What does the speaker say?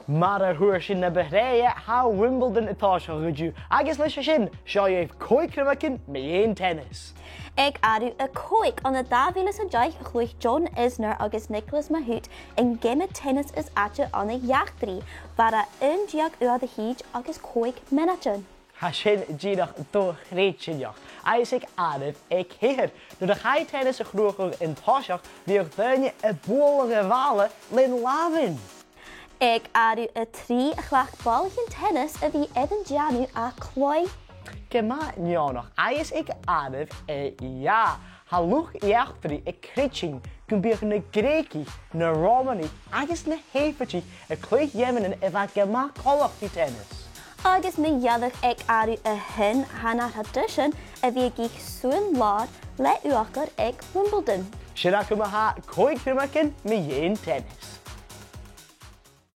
Mar a thuair sin na Bahreia ha Wimbledon atá seo ruidú. Agus leis sin, seo Còig Criomagan Dheidhinn Teanas. Ag arú a Còig an na 2010 chluich John Isner agus Nicholas Mahout in game tennis is atje an na jachtrí, waar a undiag ua de híd agus Còig minatun. Ha sin díadach do réitsinneach. Agus ag aribh ag chéir. Nu de chai tennis a chrúchar in táiseach bhí ag daine a bóla bhála lin lábhain. Ag arú a trí a chhlach ballchin tennis a bhí edan deanú a chlói. Gema neonach, agus ag aribh ja. Ha luch iachtri ag critching gwn bych na Gréci, na Romani, agus na Héfatí a clwyd Yemenin efo gema colach di tennis. Agus na iadach ag arú a hin hana tradition a bhí gich sŵn lár le uachar ag Wimbledon. Sinna cwma ha Còig Criomagan Dheidhinn Teanas.